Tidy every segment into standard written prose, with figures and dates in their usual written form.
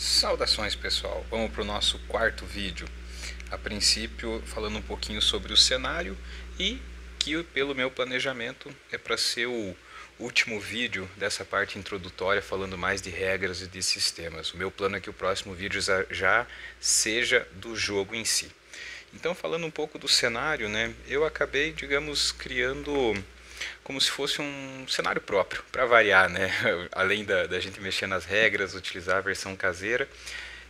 Saudações, pessoal, vamos para o nosso quarto vídeo. A princípio falando um pouquinho sobre o cenário e que pelo meu planejamento é para ser o último vídeo dessa parte introdutória falando mais de regras e de sistemas. O meu plano é que o próximo vídeo já seja do jogo em si. Então, falando um pouco do cenário, né, eu acabei, digamos, criando como se fosse um cenário próprio, para variar, né? Além da gente mexer nas regras, utilizar a versão caseira,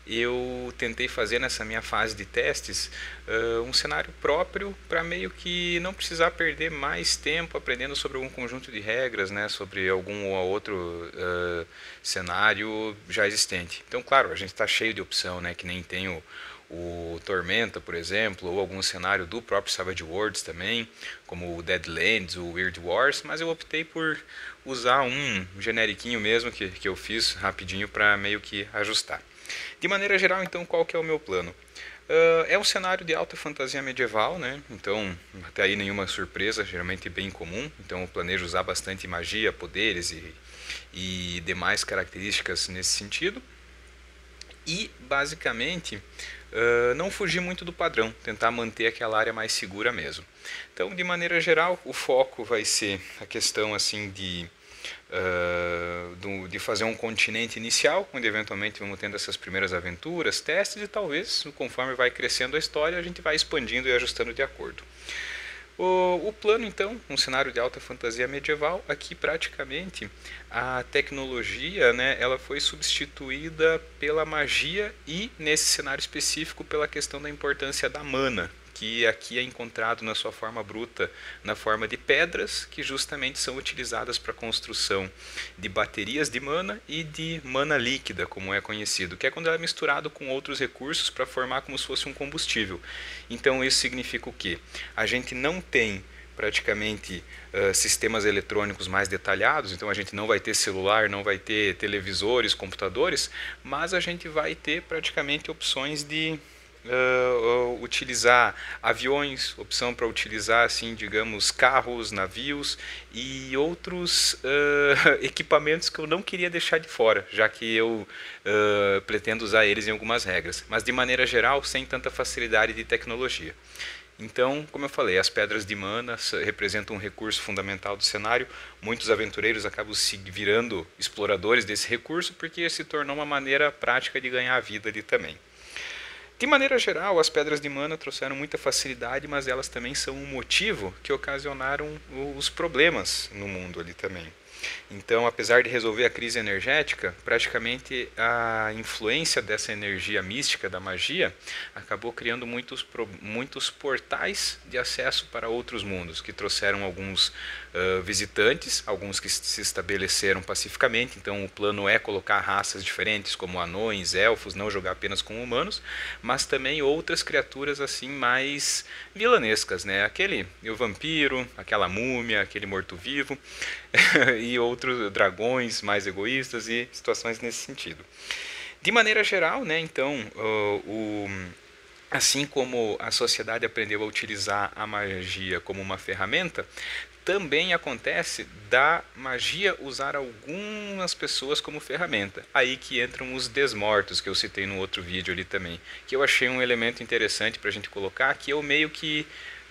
eu tentei fazer nessa minha fase de testes um cenário próprio para meio que não precisar perder mais tempo aprendendo sobre algum conjunto de regras, né, sobre algum ou outro cenário já existente. Então, claro, a gente está cheio de opção, né, que nem tem o Tormenta, por exemplo, ou algum cenário do próprio Savage Worlds também, como o Deadlands, o Weird Wars, mas eu optei por usar um generiquinho mesmo que eu fiz rapidinho para meio que ajustar. De maneira geral, então, qual que é o meu plano? É um cenário de alta fantasia medieval, né? Então, até aí nenhuma surpresa, geralmente bem comum. Então, eu planejo usar bastante magia, poderes e demais características nesse sentido. E, basicamente, não fugir muito do padrão, tentar manter aquela área mais segura mesmo. Então, de maneira geral, o foco vai ser a questão assim de fazer um continente inicial, onde eventualmente vamos tendo essas primeiras aventuras, testes e talvez, conforme vai crescendo a história, a gente vai expandindo e ajustando de acordo. O plano, então, um cenário de alta fantasia medieval, aqui praticamente a tecnologia, né, ela foi substituída pela magia e, nesse cenário específico, pela questão da importância da mana, que aqui é encontrado na sua forma bruta, na forma de pedras, que justamente são utilizadas para a construção de baterias de mana e de mana líquida, como é conhecido, que é quando ela é misturado com outros recursos para formar como se fosse um combustível. Então isso significa o quê? A gente não tem praticamente sistemas eletrônicos mais detalhados, então a gente não vai ter celular, não vai ter televisores, computadores, mas a gente vai ter praticamente opções de utilizar aviões, opção para utilizar, assim, digamos, carros, navios e outros equipamentos que eu não queria deixar de fora, já que eu pretendo usar eles em algumas regras, mas de maneira geral sem tanta facilidade de tecnologia. Então, como eu falei, as pedras de mana representam um recurso fundamental do cenário. Muitos aventureiros acabam se virando exploradores desse recurso porque se tornou uma maneira prática de ganhar a vida ali também. De maneira geral, as pedras de mana trouxeram muita facilidade, mas elas também são um motivo que ocasionaram os problemas no mundo ali também. Então, apesar de resolver a crise energética, praticamente a influência dessa energia mística da magia acabou criando muitos portais de acesso para outros mundos, que trouxeram alguns visitantes, alguns que se estabeleceram pacificamente. Então, o plano é colocar raças diferentes, como anões, elfos, não jogar apenas com humanos, mas também outras criaturas assim mais vilanescas, né? O vampiro, aquela múmia, aquele morto-vivo e outros dragões mais egoístas e situações nesse sentido. De maneira geral, né, então, assim como a sociedade aprendeu a utilizar a magia como uma ferramenta, também acontece da magia usar algumas pessoas como ferramenta. Aí que entram os desmortos, que eu citei no outro vídeo ali também, que eu achei um elemento interessante para a gente colocar, que eu meio que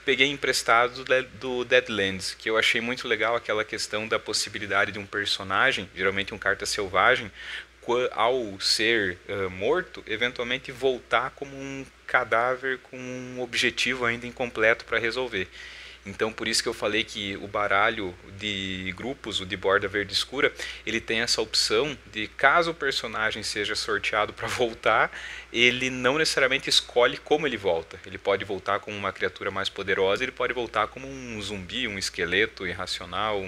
peguei emprestado do Deadlands, que eu achei muito legal aquela questão da possibilidade de um personagem, geralmente um carta selvagem, ao ser morto, eventualmente voltar como um cadáver com um objetivo ainda incompleto para resolver. Então, por isso que eu falei que o baralho de grupos, o de borda verde escura, ele tem essa opção de, caso o personagem seja sorteado para voltar, ele não necessariamente escolhe como ele volta. Ele pode voltar como uma criatura mais poderosa, ele pode voltar como um zumbi, um esqueleto irracional,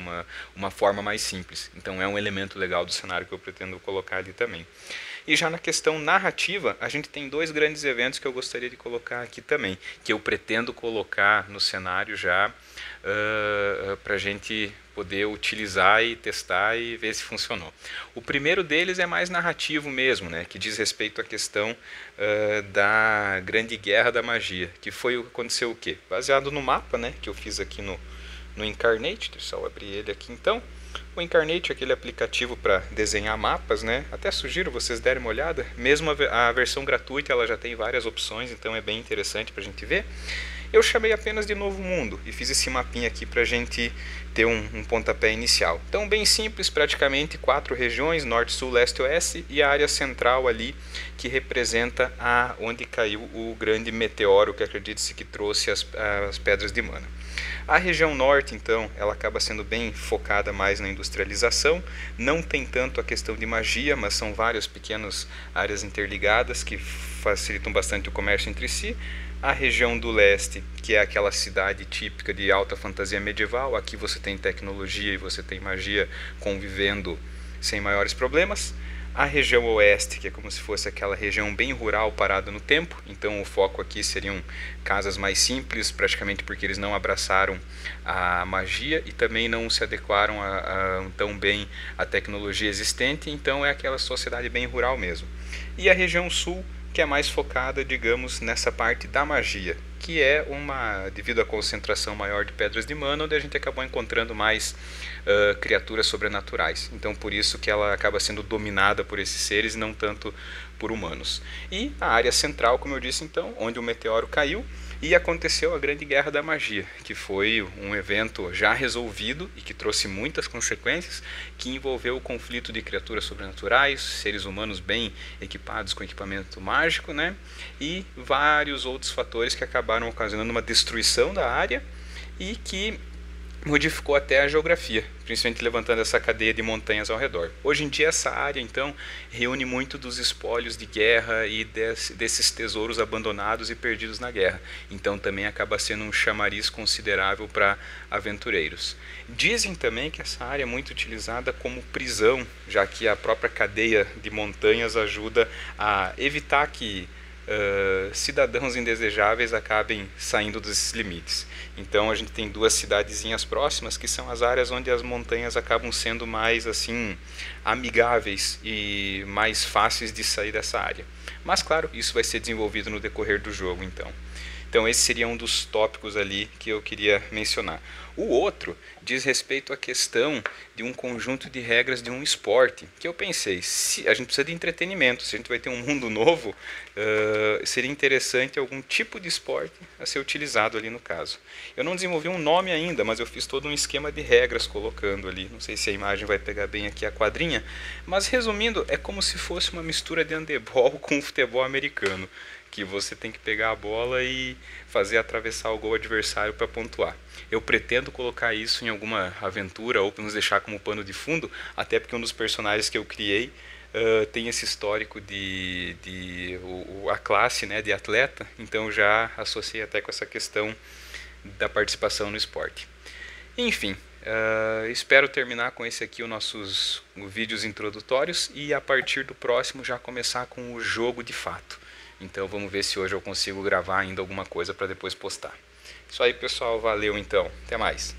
uma forma mais simples. Então é um elemento legal do cenário que eu pretendo colocar ali também. E já na questão narrativa, a gente tem dois grandes eventos que eu gostaria de colocar aqui também, que eu pretendo colocar no cenário já para a gente poder utilizar e testar e ver se funcionou. O primeiro deles é mais narrativo mesmo, né, que diz respeito à questão da Grande Guerra da Magia, que aconteceu o quê? Baseado no mapa, né, que eu fiz aqui no Incarnate, deixa eu abrir ele aqui então. O Incarnate é aquele aplicativo para desenhar mapas, né? Até sugiro vocês derem uma olhada. Mesmo a versão gratuita ela já tem várias opções, então é bem interessante para a gente ver. Eu chamei apenas de Novo Mundo e fiz esse mapinha aqui para a gente ter um pontapé inicial. Então bem simples, praticamente 4 regiões, norte, sul, leste, oeste, e a área central ali que representa onde caiu o grande meteoro que acredita-se que trouxe as pedras de mana. A região norte, então, ela acaba sendo bem focada mais na industrialização, não tem tanto a questão de magia, mas são várias pequenas áreas interligadas que facilitam bastante o comércio entre si. A região do leste, que é aquela cidade típica de alta fantasia medieval, aqui você tem tecnologia e você tem magia convivendo sem maiores problemas. A região oeste, que é como se fosse aquela região bem rural parada no tempo, então o foco aqui seriam casas mais simples, praticamente porque eles não abraçaram a magia e também não se adequaram tão bem à tecnologia existente, então é aquela sociedade bem rural mesmo. E a região sul, que é mais focada, digamos, nessa parte da magia, que é devido à concentração maior de pedras de mana, onde a gente acabou encontrando mais criaturas sobrenaturais. Então por isso que ela acaba sendo dominada por esses seres e não tanto por humanos. E a área central, como eu disse então, onde o meteoro caiu, e aconteceu a Grande Guerra da Magia, que foi um evento já resolvido e que trouxe muitas consequências, que envolveu o conflito de criaturas sobrenaturais, seres humanos bem equipados com equipamento mágico, né? E vários outros fatores que acabaram ocasionando uma destruição da área e que modificou até a geografia, principalmente levantando essa cadeia de montanhas ao redor. Hoje em dia essa área então reúne muito dos espólios de guerra e desses tesouros abandonados e perdidos na guerra. Então também acaba sendo um chamariz considerável para aventureiros. Dizem também que essa área é muito utilizada como prisão, já que a própria cadeia de montanhas ajuda a evitar que cidadãos indesejáveis acabem saindo desses limites. Então a gente tem 2 cidadezinhas próximas que são as áreas onde as montanhas acabam sendo mais assim amigáveis e mais fáceis de sair dessa área. Mas claro, isso vai ser desenvolvido no decorrer do jogo então. Então esse seria um dos tópicos ali que eu queria mencionar. O outro diz respeito à questão de um conjunto de regras de um esporte, que eu pensei, se a gente precisa de entretenimento, se a gente vai ter um mundo novo, seria interessante algum tipo de esporte a ser utilizado ali no caso. Eu não desenvolvi um nome ainda, mas eu fiz todo um esquema de regras colocando ali, não sei se a imagem vai pegar bem aqui a quadrinha, mas resumindo, é como se fosse uma mistura de handebol com futebol americano, que você tem que pegar a bola e fazer atravessar o gol adversário para pontuar. Eu pretendo colocar isso em alguma aventura ou nos deixar como pano de fundo, até porque um dos personagens que eu criei tem esse histórico a classe, né, de atleta, então já associei até com essa questão da participação no esporte. Enfim, espero terminar com esse aqui os nossos vídeos introdutórios e a partir do próximo já começar com o jogo de fato. Então vamos ver se hoje eu consigo gravar ainda alguma coisa para depois postar. Isso aí pessoal, valeu então, até mais.